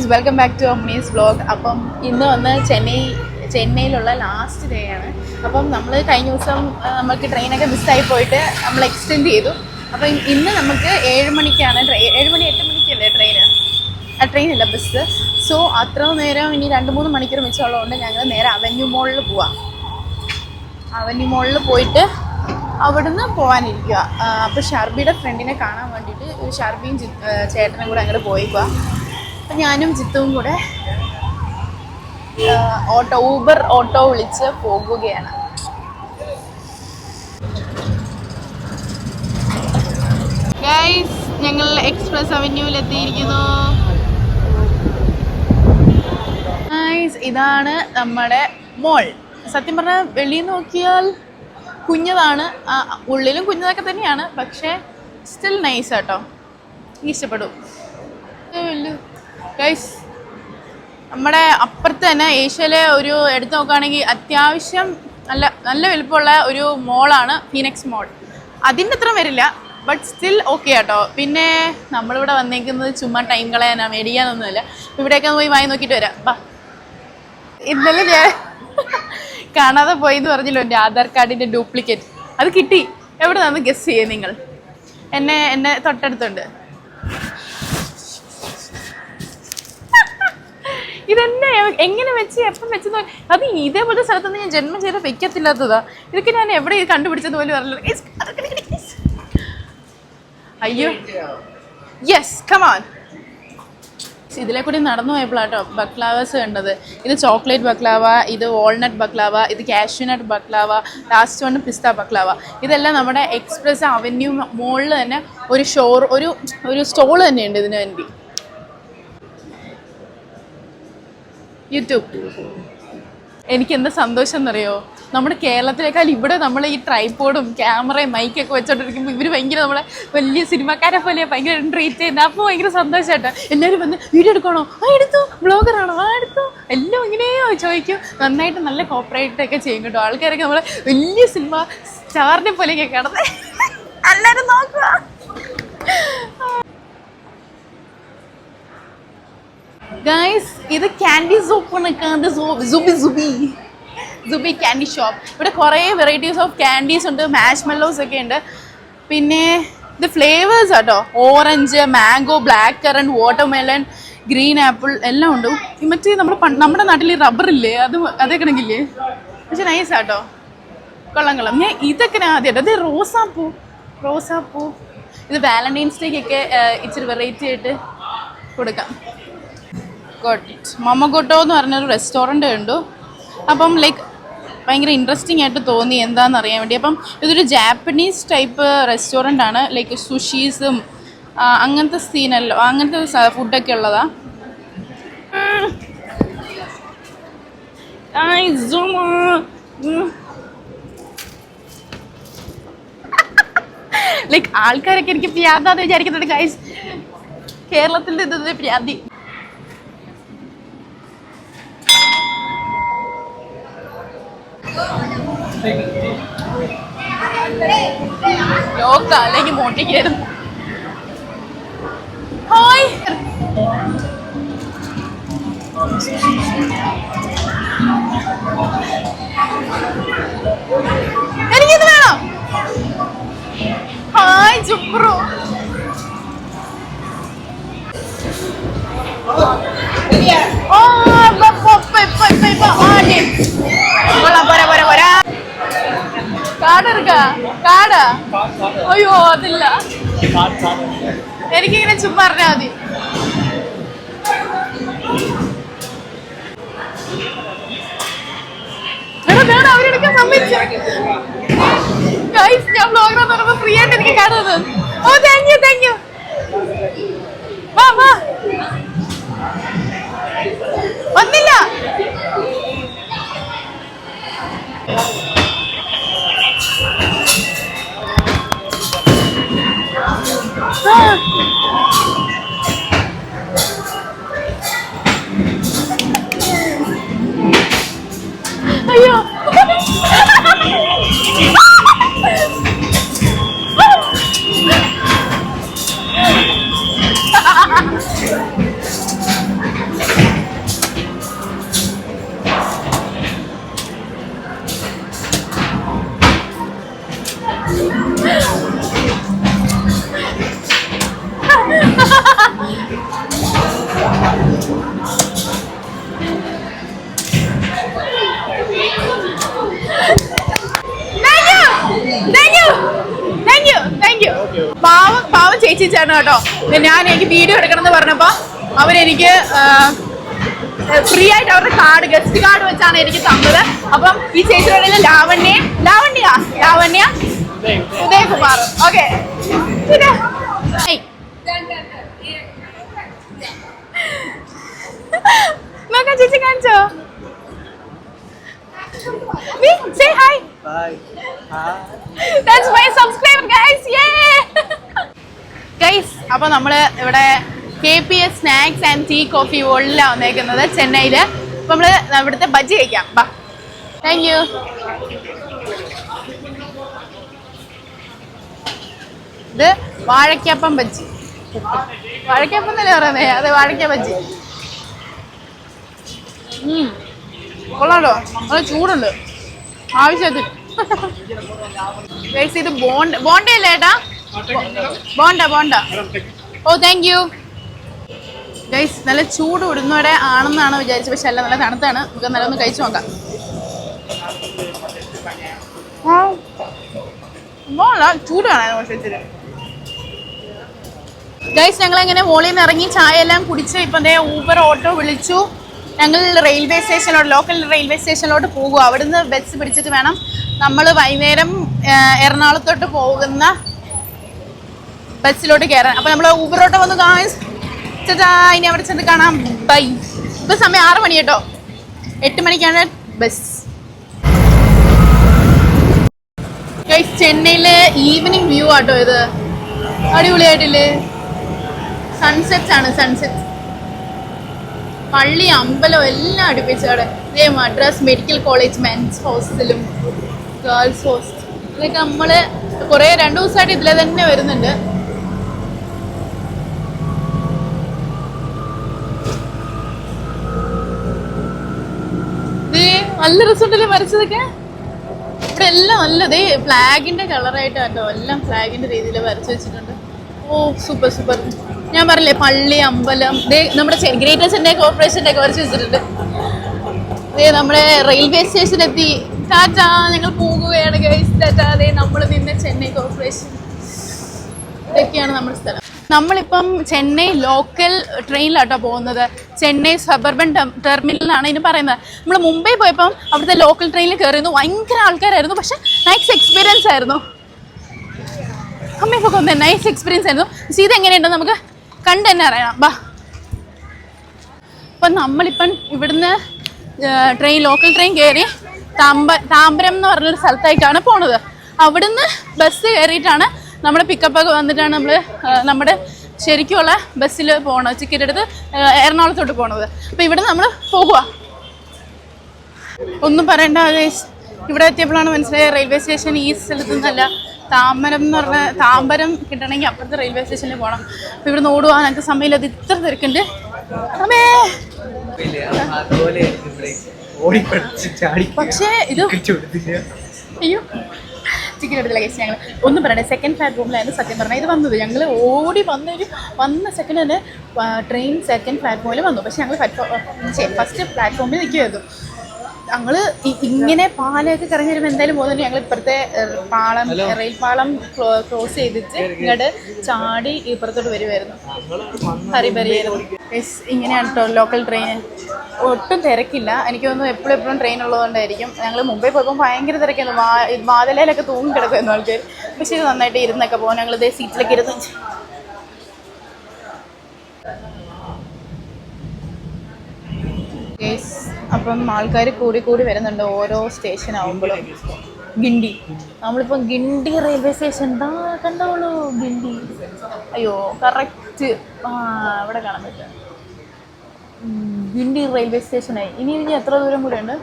Guys welcome back to Ammi's vlog. അപ്പം ഇന്ന് വന്ന് ചെന്നൈയിലുള്ള ലാസ്റ്റ് ഡേ ആണ്. അപ്പം നമ്മൾ കഴിഞ്ഞ ദിവസം നമുക്ക് ട്രെയിനൊക്കെ മിസ്സായി പോയിട്ട് നമ്മൾ എക്സ്റ്റെൻഡ് ചെയ്തു. അപ്പം ഇന്ന് നമുക്ക് 7 മണിക്കാണ് 7 മണി 8 മണിക്കല്ലേ ട്രെയിനില്ല ബസ്. സോ അത്ര നേരം ഇനി 2-3 മണിക്കൂർ മിച്ചമുള്ളതുകൊണ്ട് ഞങ്ങൾ നേരെ അവന്യൂ മോളിൽ പോവാം. അവന്യൂ മോളിൽ പോയിട്ട് അവിടുന്ന് പോകാനിരിക്കുക. അപ്പോൾ ഷർബിയുടെ ഫ്രണ്ടിനെ കാണാൻ വേണ്ടിയിട്ട് ഷർബിയും ചേട്ടനും കൂടെ അങ്ങോട്ട് പോയിക്കുക. അപ്പം ഞാനും ജിത്തുവും കൂടെ ഊബർ ഓട്ടോ വിളിച്ച് പോകുകയാണ്. ഗൈസ് ഞങ്ങൾ എക്സ്പ്രസ് അവന്യൂവിൽ എത്തിയിരിക്കുന്നു. ഗൈസ് ഇതാണ് നമ്മുടെ മോൾ. സത്യം പറഞ്ഞാൽ വെളിയിൽ നോക്കിയാൽ കുഞ്ഞതാണ്, ഉള്ളിലും കുഞ്ഞതൊക്കെ തന്നെയാണ്, പക്ഷേ സ്റ്റിൽ നൈസ് കേട്ടോ, ഇഷ്ടപ്പെടും. ഗൈസ് നമ്മുടെ അപ്പുറത്ത് തന്നെ ഏഷ്യയിലെ ഒരു എടുത്ത് നോക്കുകയാണെങ്കിൽ അത്യാവശ്യം നല്ല വലുപ്പമുള്ള ഒരു മോളാണ് ഫീനിക്സ് മോൾ. അതിൻ്റെ അത്ര വരില്ല, ബട്ട് സ്റ്റിൽ ഓക്കെ കേട്ടോ. പിന്നെ നമ്മളിവിടെ വന്നേക്കുന്നത് ചുമ്മാ ടൈം കളയാനാ, മേടിക്കാനൊന്നുമില്ല. ഇവിടെയൊക്കെ പോയി വാങ്ങി നോക്കിയിട്ട് വരാം. ബാ. ഇന്നലെ ഞാൻ കാണാതെ പോയി എന്ന് പറഞ്ഞല്ലോ എൻ്റെ ആധാർ കാർഡിൻ്റെ ഡ്യൂപ്ലിക്കേറ്റ്. അത് കിട്ടി. എവിടെ നിന്ന് ഗസ് ചെയ്യേ നിങ്ങൾ? എന്നെ തൊട്ടടുത്തുണ്ട്. ഇതെന്നെ എങ്ങനെ വെച്ച് എപ്പം വെച്ചെന്ന് അത് ഇതേപോലത്തെ സ്ഥലത്തൊന്നും ഞാൻ ജന്മം ചെയ്ത് വെക്കത്തില്ലാത്തതാ. ഇതൊക്കെ ഞാൻ എവിടെ കണ്ടുപിടിച്ചത് പോലും അറിയില്ല. അയ്യോ യെസ് കമാൻ. ഇതിലെ കൂടി നടന്നു പോയപ്പോഴാട്ടോ ബക്ലാവാസ് കണ്ടത്. ഇത് ചോക്ലേറ്റ് ബക്ലാവ, ഇത് വാൾനട്ട് ബക്ലാവ, ഇത് കാഷ്യൂനട്ട് ബക്ലാവ, ലാസ്റ്റ് വണ് പിസ്ത ബക്ലാവ. ഇതെല്ലാം നമ്മുടെ എക്സ്പ്രസ് അവന്യൂ മോളിൽ തന്നെ ഒരു സ്റ്റോൾ തന്നെയുണ്ട് ഇതിന് വേണ്ടി. യൂട്യൂബ് എനിക്ക് എന്താ സന്തോഷം എന്നറിയോ, നമ്മുടെ കേരളത്തിലേക്കാൾ ഇവിടെ നമ്മൾ ഈ ട്രൈപോഡും ക്യാമറയും മൈക്കൊക്കെ വെച്ചോണ്ടിരിക്കുമ്പോൾ ഇവർ ഭയങ്കര നമ്മളെ വലിയ സിനിമക്കാരെ പോലെ ഭയങ്കര ട്രീറ്റ് ചെയ്യുന്നത്. അപ്പോൾ ഭയങ്കര സന്തോഷമായിട്ടോ. എല്ലാവരും വന്ന് വീഡിയോ എടുക്കണോ, എടുത്തു, ബ്ലോഗറാണോ, എടുത്തു, എല്ലാം ഇങ്ങനെയോ ചോദിക്കും. നന്നായിട്ട് നല്ല കോപ്പറേറ്റൊക്കെ ചെയ്യും കേട്ടോ. ആൾക്കാരൊക്കെ നമ്മളെ വലിയ സിനിമ സ്റ്റാറിനെ പോലെയൊക്കെ കിടന്ന് എല്ലാവരും നോക്കുക. ഗൈസ് ഇത് ക്യാൻഡി സുബി ക്യാൻഡി ഷോപ്പ്. ഇവിടെ കുറേ വെറൈറ്റീസ് ഓഫ് ക്യാൻഡീസ് ഉണ്ട്, മാഷ് മെല്ലോസ് ഒക്കെ ഉണ്ട്. പിന്നെ ഇത് ഫ്ലേവേഴ്സ് ആട്ടോ, orange, mango, black currant, watermelon, green apple എല്ലാം ഉണ്ട്. മറ്റേ നമ്മുടെ നാട്ടിൽ റബ്ബറില്ലേ, അതേ കണക്കില്ലേ, പക്ഷെ നൈസ് ആട്ടോ, കൊള്ളാം. ഞാൻ ഇതൊക്കെ ഞാൻ ആദ്യമായിട്ട്. അത് റോസാപ്പൂ. ഇത് വാലന്റൈൻസ് ഡേക്കൊക്കെ ഇച്ചിരി വെറൈറ്റി ആയിട്ട് കൊടുക്കാം. മൊമഗോട്ടോ എന്ന് പറഞ്ഞൊരു റെസ്റ്റോറൻറ്റ് ഉണ്ട്. അപ്പം ലൈക്ക് ഭയങ്കര ഇൻട്രസ്റ്റിംഗ് ആയിട്ട് തോന്നി എന്താണെന്ന് അറിയാൻ വേണ്ടി. അപ്പം ഇതൊരു ജാപ്പനീസ് ടൈപ്പ് റെസ്റ്റോറൻ്റ് ആണ്. ലൈക്ക് സുഷീസും അങ്ങനത്തെ സീനല്ലോ, അങ്ങനത്തെ ഫുഡൊക്കെ ഉള്ളതാ. ലൈക്ക് ആൾക്കാരൊക്കെ എനിക്ക് പ്യാതാന്ന് വിചാരിക്കുന്നുണ്ട് ഗൈസ്. കേരളത്തിൻ്റെ ഇത് പ്യാതി. അല്ലെങ്കിൽ മോട്ടിക്കായിരുന്നു. ഹായ് എനിക്കിത് വേണം. ഹായ് ജുബ്രു. കാടാ അയ്യോ അതില്ല, എനിക്കിങ്ങനെ ചുമ്മാ പറഞ്ഞാൽ മതി. അവരെടുക്കാൻ സമ്മതിച്ചു. ഞാൻ ബ്ലോഗിനെ തുറന്ന് ഫ്രീ ആയിട്ട് എനിക്ക് കാണുന്നത്. ഓ താങ്ക് യു. വാ വന്നില്ല. അയ്യോ പാവം ചേച്ചി ചേട്ടൻ കേട്ടോ. എനിക്ക് വീഡിയോ എടുക്കണം എന്ന് പറഞ്ഞപ്പോ അവരെനിക്ക് ഫ്രീ ആയിട്ട് അവരുടെ കാർഡ്, ഗസ്റ്റ് കാർഡ് വെച്ചാണ് എനിക്ക് തന്നത്. അപ്പം ഈ ചേച്ചിയുടെ ലാവണ്യ ഉദയകുമാർ. ഓക്കെ, നോക്കാം ചേച്ചി കാണിച്ചോ. Say hi. Bye. That's my subscriber, guys. Yeah. Guys, അപ്പോൾ നമ്മൾ ഇവിടെ KPS snacks and tea coffee വേൾഡിലാണ് വന്നേക്കുന്നത് ചെന്നൈയിൽ. അപ്പോൾ നമ്മൾ ഇവിടുത്തെ ബജ്ജി കഴിക്കാം. ബാ. Thank you. ഇത് വാഴയ്ക്കപ്പം ബജ്ജി. വാഴയ്ക്കപ്പം എന്നല്ലേ പറയുന്നത്? അത് വാഴയ്ക്ക ബജ്ജി. കൊള്ളാലോ, അത് ചൂടുണ്ട് ആവശ്യത്തിൽ. ഇത് ബോണ്ടയല്ലേ ഏട്ടാ? ബോണ്ട. ഓ താങ്ക് യു ഗൈസ്. നല്ല ചൂട് ഉടുന്നോടെ ആണെന്നാണ് വിചാരിച്ചത്, പക്ഷെ അല്ല, നല്ല തണുത്താണ്. നമുക്ക് നല്ല ഒന്ന് കഴിച്ചു നോക്കാം. ചൂടാണ് പക്ഷേ ഇച്ചിരി. ഗൈസ്, ഞങ്ങളെങ്ങനെ മോളിൽ നിന്ന് ഇറങ്ങി ചായ എല്ലാം കുടിച്ച് ഇപ്പം ഊബർ ഓട്ടോ വിളിച്ചു. ഞങ്ങൾ റെയിൽവേ സ്റ്റേഷനിലോട്ട്, ലോക്കൽ റെയിൽവേ സ്റ്റേഷനിലോട്ട് പോകുക. അവിടുന്ന് ബസ് പിടിച്ചിട്ട് വേണം നമ്മൾ വൈകുന്നേരം എറണാകുളത്തോട്ട് പോകുന്ന ബസ്സിലോട്ട് കയറാൻ. അപ്പോൾ നമ്മൾ ഊബർ ഓട്ടോ വന്ന് ചേട്ടാ, ഇനി അവിടെ ചെന്ന് കാണാം. ബൈ. ഇപ്പോൾ സമയം 6 മണി കേട്ടോ. 8 മണിക്കാണ് ബസ്. ചെന്നൈയിലെ ഈവനിങ് വ്യൂ ആട്ടോ ഇത്. അടിപൊളിയായിട്ടില്ലേ? സൺസെറ്റ് ആണ്, സൺസെറ്റ്. പള്ളി, അമ്പലം എല്ലാം അടുപ്പിച്ച് അവിടെ. ഇതേ മദ്രാസ് മെഡിക്കൽ കോളേജ് മെൻസ് ഹോസ്റ്റലും ഗേൾസ് ഹോസ്റ്റൽ. ഇതൊക്കെ നമ്മൾ കുറേ 2 ദിവസമായിട്ട് ഇതിലെ തന്നെ വരുന്നുണ്ട്. നല്ല റിസോർട്ടിൽ വരച്ചതൊക്കെ ഇവിടെ എല്ലാം നല്ലതേ ഫ്ലാഗിന്റെ കളറായിട്ട് കേട്ടോ. എല്ലാം ഫ്ലാഗിന്റെ രീതിയിൽ വരച്ചു വെച്ചിട്ടുണ്ട്. ഓ സൂപ്പർ സൂപ്പർ. ഞാൻ പറഞ്ഞില്ലേ, പള്ളി, അമ്പലം. നമ്മുടെ ഗ്രേറ്റർ ചെന്നൈ കോർപ്പറേഷൻ്റെ ഒക്കെ വരച്ച് വെച്ചിട്ടുണ്ട്. നമ്മുടെ റെയിൽവേ സ്റ്റേഷനെത്തി. ടാറ്റാ, ഞങ്ങൾ പോകുകയാണ് ഗൈസ്. ടാറ്റാ. അതെ, നമ്മൾ നിന്ന് ചെന്നൈ കോർപ്പറേഷൻ. ഇതൊക്കെയാണ് നമ്മുടെ സ്ഥലം. നമ്മളിപ്പം ചെന്നൈ ലോക്കൽ ട്രെയിനിലാട്ടോ പോകുന്നത്. ചെന്നൈ സബർബൻ ടെർമിനലാണ് ഇതിന് പറയുന്നത്. നമ്മൾ മുംബൈ പോയപ്പം അവിടുത്തെ ലോക്കൽ ട്രെയിനിൽ കയറിയിരുന്നു. ഭയങ്കര ആൾക്കാരായിരുന്നു, പക്ഷെ നൈസ് എക്സ്പീരിയൻസ് ആയിരുന്നു. അമ്മയൊക്കെ ഒന്ന് നൈസ് എക്സ്പീരിയൻസ് ആയിരുന്നു. പക്ഷേ ഇതെങ്ങനെയുണ്ടോ നമുക്ക് കണ്ട് തന്നെ അറിയണം. ബാ. അപ്പം നമ്മളിപ്പം ഇവിടുന്ന് ലോക്കൽ ട്രെയിൻ കയറി താമ്പരം എന്ന് പറഞ്ഞൊരു സ്ഥലത്തേക്കാണ് പോണത്. അവിടുന്ന് ബസ് കയറിയിട്ടാണ് നമ്മുടെ പിക്കപ്പൊക്കെ വന്നിട്ടാണ് നമ്മുടെ ശരിക്കുമുള്ള ബസ്സിൽ പോകണം. ടിക്കറ്റ് എടുത്ത് എറണാകുളത്തോട്ട് പോണത്. അപ്പോൾ ഇവിടെ നമ്മൾ പോകുക. ഒന്നും പറയണ്ട ഗൈസ്. ഇവിടെ എത്തിയപ്പോഴാണ് മനസ്സിലായത് റെയിൽവേ സ്റ്റേഷൻ ഈ സ്ഥലത്തു നിന്നല്ല. താമ്പരം കിട്ടണമെങ്കിൽ അപ്പുറത്തെ റെയിൽവേ സ്റ്റേഷനിൽ പോകണം. അപ്പോൾ ഇവിടുന്ന് ഓടുക. ഞങ്ങൾക്ക് സമയമില്ല, അത് ഇത്ര തിരക്കുണ്ട്. പക്ഷേ ഇത് അയ്യോ ടിക്കറ്റ് എടുത്തില്ല ഗൈസ്. ഞങ്ങൾ ഒന്നും പറയണ്ടേ, സെക്കൻഡ് പ്ലാറ്റ്ഫോമിലായിരുന്നു സത്യം പറഞ്ഞാൽ ഇത് വന്നത്. ഞങ്ങൾ ഓടി വന്ന സെക്കൻഡ് തന്നെ ട്രെയിൻ സെക്കൻഡ് പ്ലാറ്റ്ഫോമിൽ വന്നു. പക്ഷെ ഞങ്ങൾ ഫസ്റ്റ് പ്ലാറ്റ്ഫോമിൽ നിൽക്കുമായിരുന്നു. ഞങ്ങൾ ഇങ്ങനെ പാലൊക്കെ കറങ്ങി വരുമ്പോൾ എന്തായാലും പോകുന്നുണ്ട്. ഞങ്ങൾ ഇപ്പുറത്തെ റെയിൽ പാളം ക്രോസ് ചെയ്തിട്ട് ഇങ്ങോട്ട് ചാടി ഇപ്പുറത്തോട്ട് വരുമായിരുന്നു. ഹരിബരിയായിരുന്നു. ഇങ്ങനെയാണ് കേട്ടോ ലോക്കൽ ട്രെയിൻ. ഒട്ടും തിരക്കില്ല. എനിക്ക് തോന്നുന്നു എപ്പോഴും ട്രെയിൻ ഉള്ളതുകൊണ്ടായിരിക്കും. ഞങ്ങൾ മുംബൈ പോയപ്പോൾ ഭയങ്കര തിരക്കായിരുന്നു. വാതിലയിലൊക്കെ തൂങ്ങി കിടക്കുമായിരുന്നു ആൾക്കാർ. പക്ഷേ ഇത് നന്നായിട്ട് ഇരുന്നൊക്കെ പോകും. ഞങ്ങളിതേ സീറ്റിലൊക്കെ ഇരുന്ന്. അപ്പം ആൾക്കാർ കൂടി വരുന്നുണ്ട് ഓരോ സ്റ്റേഷൻ ആവുമ്പോഴും. ഗിണ്ടി, നമ്മളിപ്പം ഗിണ്ടി റെയിൽവേ സ്റ്റേഷൻ കണ്ടോളൂ. ഗിണ്ടി, അയ്യോ കറക്റ്റ് അവിടെ കാണാൻ പറ്റും. ഗിണ്ടി റെയിൽവേ സ്റ്റേഷനായി. ഇനി എത്ര ദൂരം കൂടെ ഉണ്ട്?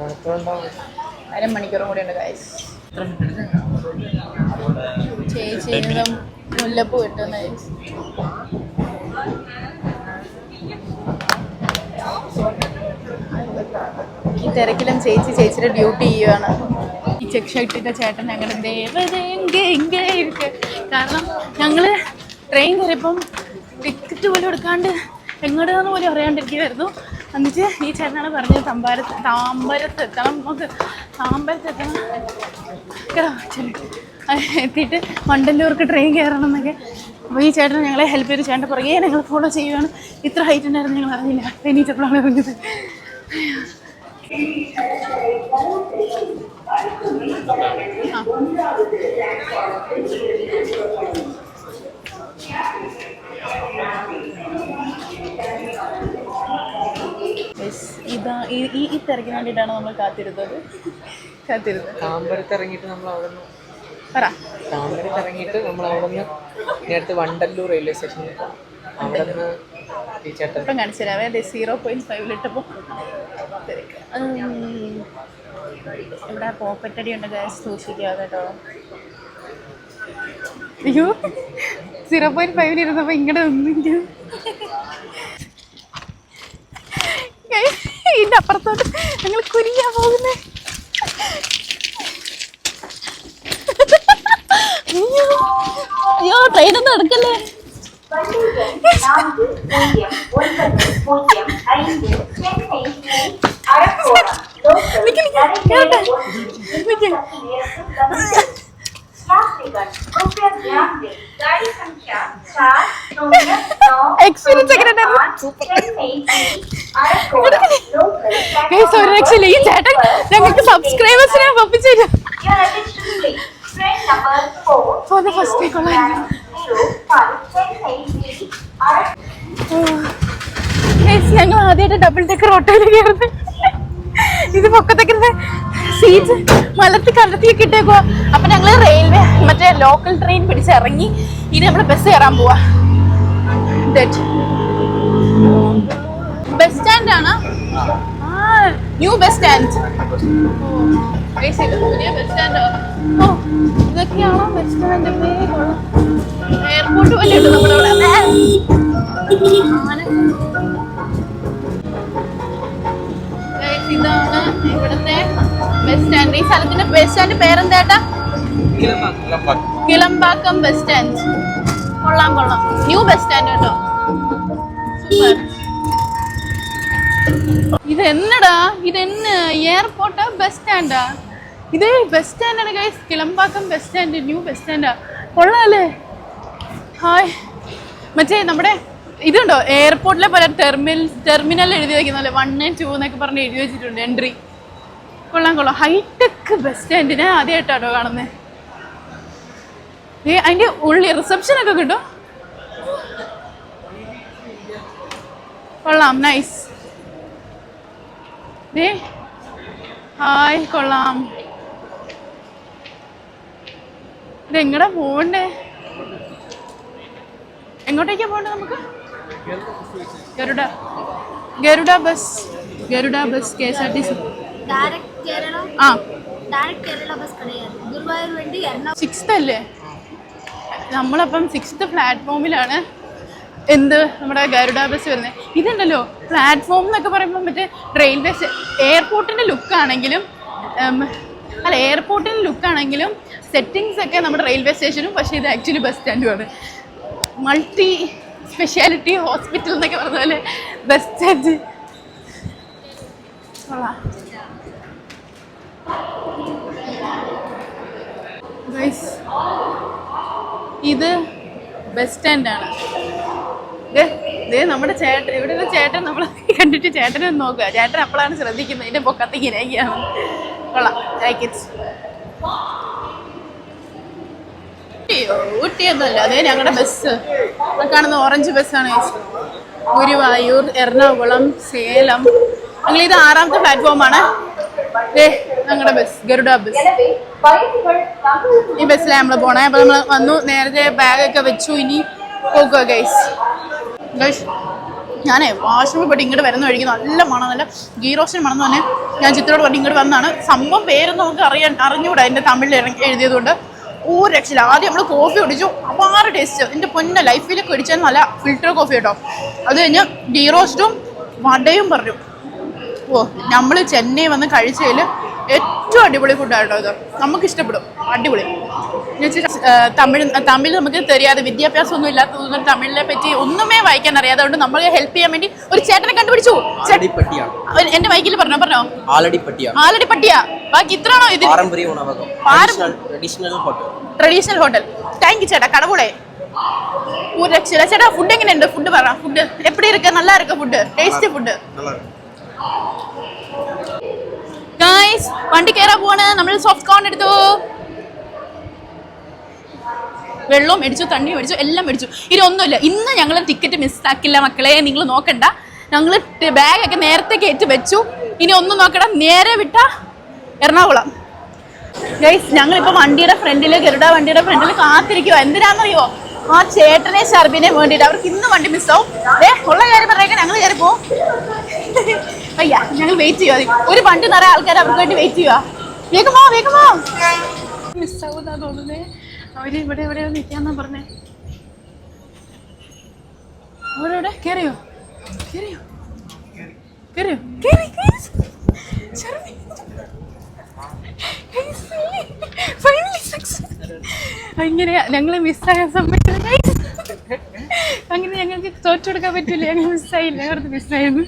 1/2 മണിക്കൂറും കൂടെ ഉണ്ട് ഗൈസ്. ചേച്ചി മുല്ലപ്പൂ കിട്ടുന്ന ഈ തിരക്കിലും ചേച്ചിയുടെ ഡ്യൂട്ടി ചെയ്യുകയാണ്. ഈ ചെക്ക് ഷർട്ടിട്ട ചേട്ടൻ ഞങ്ങളുടെ ദേവതേ ഇരിക്കുക. കാരണം ഞങ്ങൾ ട്രെയിൻ കയറിയപ്പം ടിക്കറ്റ് പോലും എടുക്കാണ്ട് എങ്ങോട്ടാന്ന് പോലും അറിയാണ്ടിരിക്കുമായിരുന്നു. എന്നിട്ട് ഈ ചേട്ടനാണ് പറഞ്ഞത് താമ്പരത്തെത്തണം, നമുക്ക് താമ്പരത്തെത്തണം കേട്ടോ. എത്തിയിട്ട് വണ്ടല്ലൂർക്ക് ട്രെയിൻ കയറണം എന്നൊക്കെ. അപ്പോൾ ഈ ചേട്ടൻ ഞങ്ങളെ ഹെൽപ്പ് ചെയ്ത് ചേട്ടൻ്റെ പുറകെ ഞങ്ങൾ ഫോളോ ചെയ്യുകയാണ്. ഇത്ര ഹൈറ്റ് ഉണ്ടായിരുന്നു ഞങ്ങൾ അറിഞ്ഞില്ല. എണീറ്റപ്പോഴാണ് പറഞ്ഞത്. ഇതാ ഈ തിരക്കിന് വേണ്ടിയിട്ടാണ് നമ്മൾ കാത്തിരുന്നത്. താമ്പരത്തിറങ്ങിയിട്ട് നമ്മൾ അവിടെ നിന്ന് നേരത്തെ വണ്ടല്ലൂർ റെയിൽവേ സ്റ്റേഷനിൽ അവിടെ നിന്ന് ഇപ്പം കാണിച്ചു തരാവേ. 0.5 ഇട്ടപ്പോൾ ഇവിടെ പോക്കറ്റടി ഉണ്ട് ഗ്യാസ് സൂക്ഷിക്കാതെ കേട്ടോ. അയ്യോ 0.5 ഇരുന്നപ്പോൾ ഇങ്ങോട്ട് ഒന്നില്ല. ഇതിൻ്റെ അപ്പുറത്തോട്ട് ഞങ്ങൾ കുനിയാൻ പോകുന്നേ. അയ്യോ ട്രെയിനൊന്നും എടുക്കല്ലേ. എക്സ്പീരിയൻസ് ഒരു രക്ഷയില്ല. ഈ ചേട്ടൻ ഞങ്ങൾക്ക് സബ്സ്ക്രൈബേഴ്സിനെ ഒപ്പിച്ചു തരും. ഫസ്റ്റ് ഞങ്ങൾ ആദ്യമായിട്ട് ഡബിൾ ഡെക്കർ ഓട്ടോയിൽ കയറുന്നത്. ഇത് പൊക്കത്തൊക്കെ സീറ്റ് മലത്തി കടത്തിയൊക്കെ ഇട്ടേക്കോ. അപ്പൊ ഞങ്ങള് റെയിൽവേ മറ്റേ ലോക്കൽ ട്രെയിൻ പിടിച്ചിറങ്ങി ഇനി നമ്മള് ബസ് കയറാൻ പോവാ. ബസ് സ്റ്റാൻഡ് ആണ്. New bus stand. പുതിയ ബസ് സ്റ്റാൻഡോ? ഓ ഇതൊക്കെയാണോ ബസ് സ്റ്റാൻഡ്? എയർപോർട്ട് പോലെ ഉണ്ട് നമ്മുടെ ഇവിടെ. ഇതാണ് ഇവിടുത്തെ ബസ് സ്റ്റാൻഡ്. ഈ സ്ഥലത്തിന്റെ ബസ് സ്റ്റാൻഡ് പേരെന്താ? Kilambakkam bus stand. കൊള്ളാം. ന്യൂ ബസ് സ്റ്റാൻഡ് കേട്ടോ. സൂപ്പർ. ഇതെന്നടാ? ഇതെന്ന് എയർപോർട്ടാ ബസ് സ്റ്റാൻഡാ? ഇത് ബസ് സ്റ്റാൻഡാണ് guys. Kilambakkam bus stand, new bus സ്റ്റാൻഡാ. കൊള്ളാല്ലേ? ഹായ്. മറ്റേ നമ്മുടെ ഇതുണ്ടോ എയർപോർട്ടിലെ പോലെ ടെർമിനൽ എഴുതി വയ്ക്കുന്നല്ലേ 1 and 2 എന്നൊക്കെ പറഞ്ഞ് എഴുതി വെച്ചിട്ടുണ്ട് എൻട്രി. കൊള്ളാം. ഹൈടെക് ബസ് സ്റ്റാൻഡിനെ ആദ്യമായിട്ടാണോ കാണുന്നത്? അതിൻ്റെ ഉള്ളിൽ റിസപ്ഷനൊക്കെ കിട്ടും. കൊള്ളാം. നൈസ്. ഹായ്. കൊള്ളാം. ഇതെങ്ങടാ പോണ്ടേ? എങ്ങോട്ടേക്കാ പോണ്ടേ നമുക്ക്? Garuda bus KSRTC. 6th അല്ലേ? നമ്മളപ്പം 6th പ്ലാറ്റ്ഫോമിലാണ് നമ്മുടെ ഗരുഡ ബസ് വരുന്നത്. ഇതുണ്ടല്ലോ പ്ലാറ്റ്ഫോം എന്നൊക്കെ പറയുമ്പോൾ മറ്റേ റെയിൽവേ എയർപോർട്ടിൻ്റെ ലുക്കാണെങ്കിലും സെറ്റിങ്സ് ഒക്കെ നമ്മുടെ റെയിൽവേ സ്റ്റേഷനും, പക്ഷേ ഇത് ആക്ച്വലി ബസ് സ്റ്റാൻഡുമാണ്. മൾട്ടി സ്പെഷ്യാലിറ്റി ഹോസ്പിറ്റൽ എന്നൊക്കെ പറഞ്ഞ പോലെ ബസ് സ്റ്റാൻഡ്. ഇത് ബസ് സ്റ്റാൻഡാണ്. നമ്മുടെ ചേട്ടൻ ഇവിടെ ഒരു ചേട്ടൻ നമ്മളെ കണ്ടിട്ട് ചേട്ടനെ നോക്കുക. ചേട്ടൻ അപ്പോഴാണ് ശ്രദ്ധിക്കുന്നത് ഇതിന്റെ പൊക്കത്തേക്ക് ഇരയ്ക്കാണ്. കൊള്ളാം. Like it. ഊട്ടിയൊന്നുമല്ല, അതേ ഞങ്ങളുടെ ബസ് കാണുന്ന ഓറഞ്ച് ബസ്സാണ്. ഗുരുവായൂർ, എറണാകുളം, സേലം. ഞങ്ങളിത് 6ാമത്തെ പ്ലാറ്റ്ഫോമാണ്. ഞങ്ങളുടെ ബസ് ഗരുഡ ബസ്. ഈ ബസ്സിലാണ് നമ്മൾ പോണേ. അപ്പൊ നമ്മൾ വന്നു, നേരത്തെ ബാഗൊക്കെ വെച്ചു. ഇനി പോകുക ഗൈസ്. ഞാനേ വാഷ്റൂമിൽ പോയിട്ട് ഇങ്ങോട്ട് വരുന്ന വഴിക്ക് നല്ല മണം, നല്ല ഗീ റോസ്റ്റിന് മണം തന്നെ. ഞാൻ ചിത്രയോട് പറഞ്ഞ് ഇങ്ങോട്ട് വന്നതാണ്. സംഭവം പേരൊന്നും നമുക്ക് അറിഞ്ഞുകൂടാ എൻ്റെ തമിഴിൽ എഴുതിയതുകൊണ്ട്. ഒരു രക്ഷയില്ല. ആദ്യം നമ്മൾ കോഫി കുടിച്ചു, അപാറ് ടേസ്റ്റ്. എൻ്റെ പൊന്നെ ലൈഫിലൊക്കെ കുടിച്ചാൽ നല്ല ഫിൽറ്റർ കോഫി കേട്ടോ. അത് കഴിഞ്ഞ് ഗീ റോസ്റ്റും വടയും പറഞ്ഞു. ഓ നമ്മൾ ചെന്നൈ വന്ന് കഴിച്ചതിൽ ഏറ്റവും അടിപൊളി ഫുഡായിട്ടോ ഇത്. നമുക്ക് ഇഷ്ടപ്പെടും, അടിപൊളി. തമിഴ് നമുക്ക് தெரியாது, വിദ്യാഭ്യാസം ഒന്നും ഇല്ലാത്തതൊന്നും തമിഴിനെ പറ്റി ഒന്നുമേ വായിക്കാൻ അറിയാതെ, അതുകൊണ്ട് നമ്മൾ ഹെൽപ്പ് ചെയ്യാൻ വേണ്ടി ഒരു ചേട്ടനെ കണ്ടുപിടിച്ചു. എന്റെ മൈക്കിൽ പറഞ്ഞോ ആലടിപ്പട്ടിയ. ബാക്കി ഇത്രയാണോ ഇത്? Traditional hotel. താങ്ക് യു ചേട്ടാ, കടവുളെ ഒരു രക്ഷ. ചേട്ടാ ഫുഡ് എങ്ങനെയുണ്ട്? ഫുഡ് പറ. ഫുഡ് എപ്പടി ഇருக்கு? நல்லா இருக்கு ഫുഡ്, ടേസ്റ്റി ഫുഡ്. ഗൈസ് വണ്ടി കയറാൻ പോവാണ്. നമ്മൾ സോഫ്റ്റ് കോൺ എടുത്തു, വെള്ളവും മേടിച്ചു, തണ്ണി മേടിച്ചു, എല്ലാം മേടിച്ചു. ഇനി ഒന്നുമില്ല, ഇന്ന് ഞങ്ങൾ ടിക്കറ്റ് മിസ്സാക്കില്ല മക്കളെ, നിങ്ങൾ നോക്കണ്ട. ഞങ്ങൾ ബാഗൊക്കെ നേരത്തെ കയറ്റി വെച്ചു. ഇനി ഒന്നും നോക്കണ്ട, നേരെ വിട്ട എറണാകുളം. ഗൈസ് ഞങ്ങളിപ്പോൾ വണ്ടിയുടെ ഫ്രണ്ടിൽ, ഗരുഡ വണ്ടിയുടെ ഫ്രണ്ടിൽ കാത്തിരിക്കുക. എന്തിനാണെന്നറിയോ? ആ ചേട്ടനെ ഷർബിനെ വേണ്ടിയിട്ട്. അവർക്ക് ഇന്ന് വണ്ടി മിസ്സാവും. ഉള്ള കാര്യം പറയാൻ ഞങ്ങൾ കയറി പോവും. അയ്യ ഞങ്ങൾ വെയിറ്റ് ചെയ്യുക. ഒരു വണ്ടി നിറയെ ആൾക്കാർ അവർക്ക് വേണ്ടി വെയിറ്റ് ചെയ്യുക. വേഗമോ മിസ്സാവുന്നാ തോന്നുന്നേ. അവര് ഇവിടെ എവിടെയോ നിൽക്കാന്നാ പറഞ്ഞേ. അവരെവിടെ? കേറിയോ? അങ്ങനെ ഞങ്ങൾ മിസ്സായ സമയത്ത് അങ്ങനെ ഞങ്ങൾക്ക് തോറ്റെടുക്കാൻ പറ്റില്ല. ഞങ്ങൾ മിസ്സായില്ല, അവർക്ക് മിസ്സായിരുന്നു.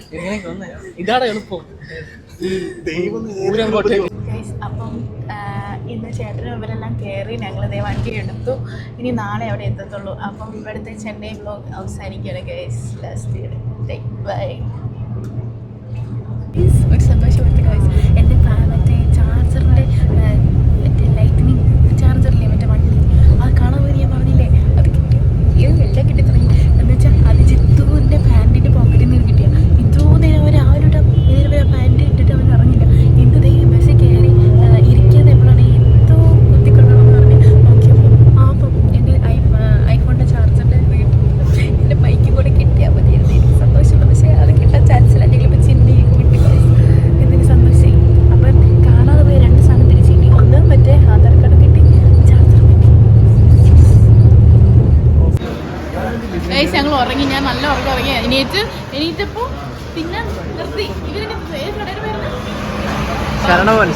അപ്പം ഇന്ന് ചേട്ടനും ഇവരെല്ലാം കയറി ഞങ്ങളിതേ വണ്ടി എടുത്തു. ഇനി നാളെ അവിടെ എത്തത്തുള്ളൂ. അപ്പം ഇവിടുത്തെ ചെന്നൈ വ്ലോഗ് അവസാനിക്കുകയാണ് ഗൈസ്. ബൈ. ഒരു സന്തോഷമുണ്ട് ഗൈസ്. എൻ്റെ മറ്റേ ചാർജറിൻ്റെ മറ്റേ ലൈറ്റനിങ് ചാർജറില്ലേ മറ്റേ വണ്ടി, അത് കാണാൻ പോയി ഞാൻ പറഞ്ഞില്ലേ, അത് കിട്ടി. എല്ലാം കിട്ടി തുടങ്ങി. എന്ന് വെച്ചാൽ അത് ജിത്തുവിൻ്റെ പാൻറ്റിൻ്റെ പോക്കറ്റിൽ നിന്ന് കിട്ടിയ. ഇത്രോ നേരം അവർ ആരുടെ ഇതിൽ പാൻറ്റ് ഇട്ടിട്ട് അവൻ അറിഞ്ഞില്ല. എന്ത് ബസ്സിൽ കയറി ഇരിക്കുന്നത് എപ്പോഴാണ് എന്തോ കുത്തിക്കൊള്ളണമെന്ന് പറഞ്ഞ് നോക്കിയപ്പോൾ അപ്പം എൻ്റെ ഐഫോണിൻ്റെ ചാർജറിൻ്റെ എൻ്റെ ബൈക്കും കൂടെ കിട്ടിയാൽ മതിയായിരുന്നു. എനിക്ക് സന്തോഷമുണ്ട്. പക്ഷേ അത് കിട്ടാൻ ചാൻസ് ഇല്ല. ഞങ്ങളിപ്പോൾ ചെന്നൈക്ക് വിട്ടു എന്നതിന് സന്തോഷമായി. അപ്പം കാണാതെ പോയി 2 സാധനം തിരിച്ചു കിട്ടി. ഒന്ന് മറ്റേ ആധാർ കാർഡ് കിട്ടി, ചാർജർ കിട്ടി. ഗൈസ് ഞങ്ങൾ ഉറങ്ങി. ഞാൻ നല്ല ഉറങ്ങി. എണീറ്റപ്പോൾ പിന്നെ നിർത്തി. ഇതിന് കടയുടെ പേര് ശരണവൻ.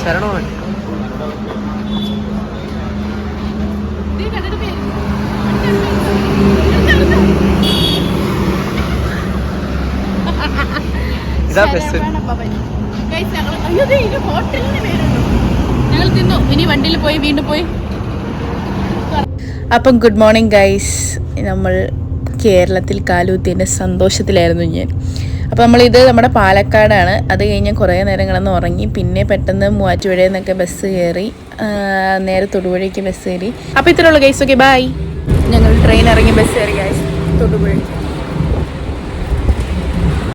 കടയുടെ പേര് ഹോട്ടലിന് പേരുണ്ടോ? ഞങ്ങൾ തിന്നു. ഇനി വണ്ടിയിൽ പോയി വീണ്ടും പോയി. അപ്പം ഗുഡ് മോർണിംഗ് ഗൈസ്. നമ്മൾ കേരളത്തിൽ കാലൂത്തിൻ്റെ സന്തോഷത്തിലായിരുന്നു ഞാൻ. അപ്പോൾ നമ്മളിത് നമ്മുടെ പാലക്കാടാണ്. അത് കഴിഞ്ഞ് കുറേ നേരം കിടന്ന് ഉറങ്ങി. പിന്നെ പെട്ടെന്ന് മൂവാറ്റുപുഴയിൽ നിന്നൊക്കെ ബസ് കയറി നേരെ തൊടുപുഴയ്ക്ക് ബസ് കയറി. അപ്പോൾ ഇത്രയുള്ളൂ ഗൈസ്. Okay bye. ഞങ്ങൾ ട്രെയിൻ ഇറങ്ങി ബസ് കയറി ഗൈസ് തൊടുപുഴയ്ക്ക്.